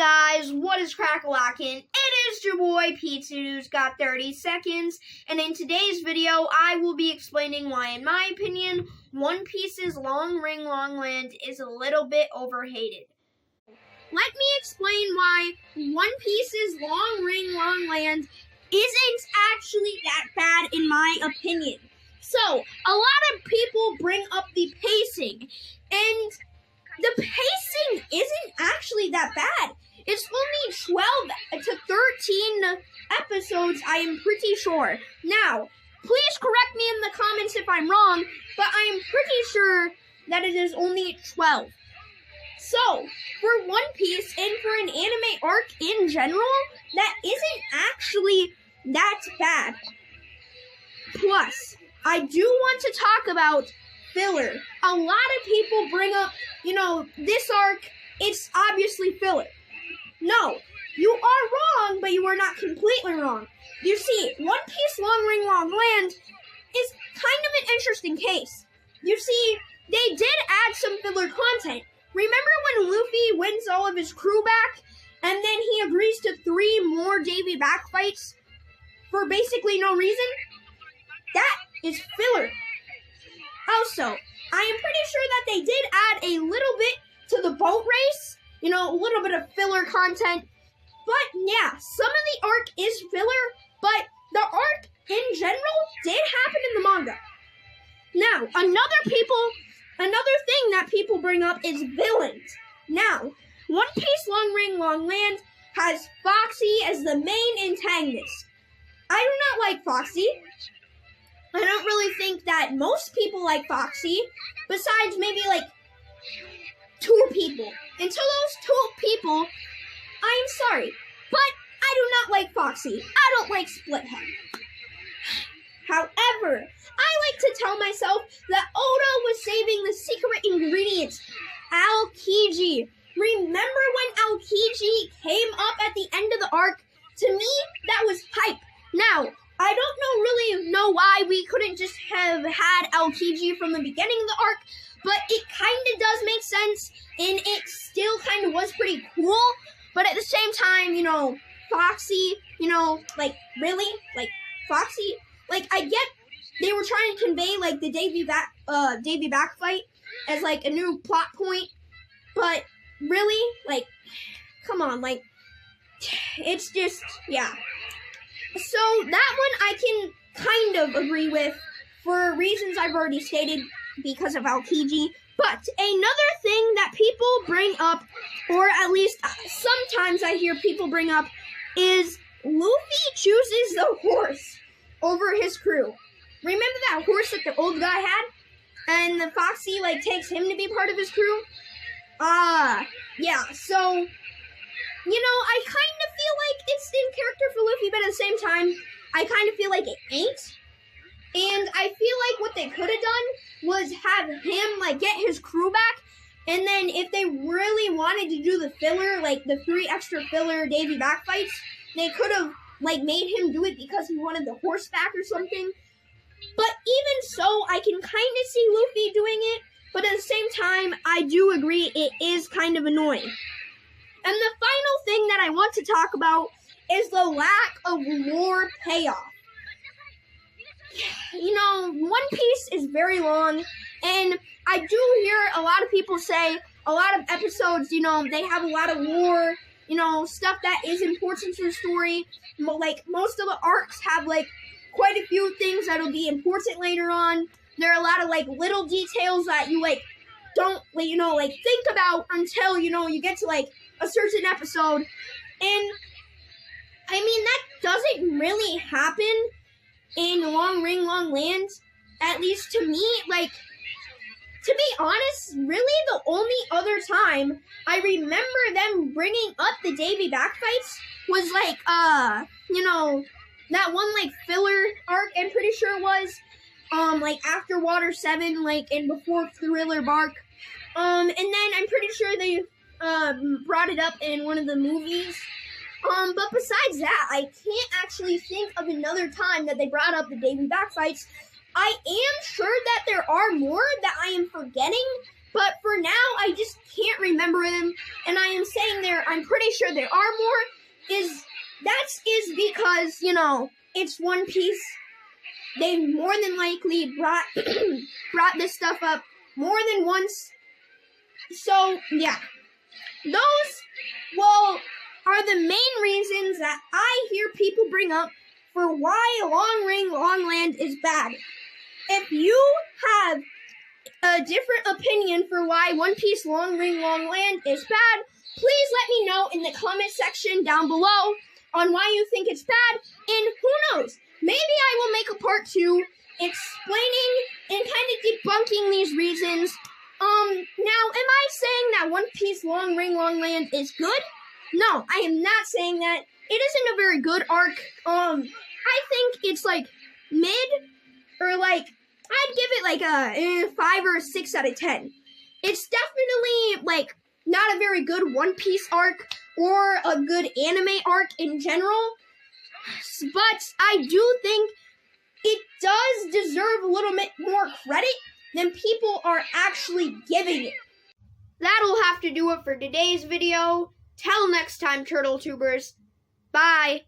guys, what is crack-a-lackin'? It is your boy Pizza Who's got 30 seconds, and in today's video, I will be explaining why, in my opinion, One Piece's Long Ring Long Land is a little bit overhated. Let me explain why One Piece's Long Ring Long Land isn't actually that bad in my opinion. So, a lot of people bring up the pacing, and the pacing isn't actually that bad. It's only 12 to 13 episodes, I am pretty sure. Now, please correct me in the comments if I'm wrong, but I am pretty sure that it is only 12. So, for One Piece and for an anime arc in general, that isn't actually that bad. Plus, I do want to talk about filler. A lot of people bring up, this arc, it's obviously filler. No, you are wrong, but you are not completely wrong. You see, One Piece Long Ring Long Land is kind of an interesting case. You see, they did add some filler content. Remember when Luffy wins all of his crew back, and then he agrees to 3 more Davy Back fights for basically no reason? That is filler. Also, I am pretty sure that they did add a little bit to the boat race, a little bit of filler content. But yeah, some of the arc is filler, but the arc in general did happen in the manga. Now, another thing that people bring up is villains. Now, One Piece Long Ring Long Land has Foxy as the main antagonist. I do not like Foxy. I don't really think that most people like Foxy, besides maybe 2 people. And to those 2 people, I'm sorry, but I do not like Foxy. I don't like Splithead. However, I like to tell myself that Oda was saving the secret ingredient, Aokiji. Remember when Aokiji came up at the end of the arc? To me, that was hype. Now, I don't really know why we couldn't just have had Aokiji from the beginning of the arc, but it kind of does make sense, and it still kind of was pretty cool. But at the same time, Foxy, really? Foxy? I get they were trying to convey, the Davy Back fight as, a new plot point, but really? Come on, it's just, yeah. So, that one I can kind of agree with for reasons I've already stated because of Aokiji. But another thing that people bring up, or at least sometimes I hear people bring up, is Luffy chooses the horse over his crew. Remember that horse that the old guy had? And the Foxy, takes him to be part of his crew? Yeah, so I kind of feel like it's in character for Luffy, but at the same time, I kind of feel like it ain't. And I feel like what they could have done was have him, get his crew back, and then if they really wanted to do the filler, the 3 extra filler Davy Back fights, they could have, made him do it because he wanted the horse back or something. But even so, I can kind of see Luffy doing it, but at the same time, I do agree it is kind of annoying. And the final thing that I want to talk about is the lack of lore payoff. One Piece is very long, and I do hear a lot of people say a lot of episodes, they have a lot of lore, stuff that is important to the story. Most of the arcs have, quite a few things that'll be important later on. There are a lot of, little details that you, don't, think about until, you get to, a certain episode. And, that doesn't really happen in Long Ring Long Land, at least to me. To be honest, really the only other time I remember them bringing up the Davy Back fights was, that one, filler arc, I'm pretty sure it was, after Water 7, and before Thriller Bark. And then I'm pretty sure they, brought it up in one of the movies. But besides that, I can't actually think of another time that they brought up the Davy Back fights. I am sure that there are more that I am forgetting, But for now, I just can't remember them, and I am saying I'm pretty sure there are more. That is because, it's One Piece. They more than likely brought this stuff up more than once. So, yeah. Those, are the main reasons that I hear people bring up for why Long Ring Long Land is bad. If you have a different opinion for why One Piece Long Ring Long Land is bad, please let me know in the comment section down below on why you think it's bad, and who knows, maybe I will make a part 2 explaining and kind of debunking these reasons. Now, am I saying that One Piece Long Ring Long Land is good? No, I am not saying that. It isn't a very good arc. I think it's like mid, or I'd give it like a 5 or a 6 out of 10. It's definitely not a very good One Piece arc or a good anime arc in general, but I do think it does deserve a little bit more credit than people are actually giving it. That'll have to do it for today's video. Till next time, Turtle Tubers. Bye.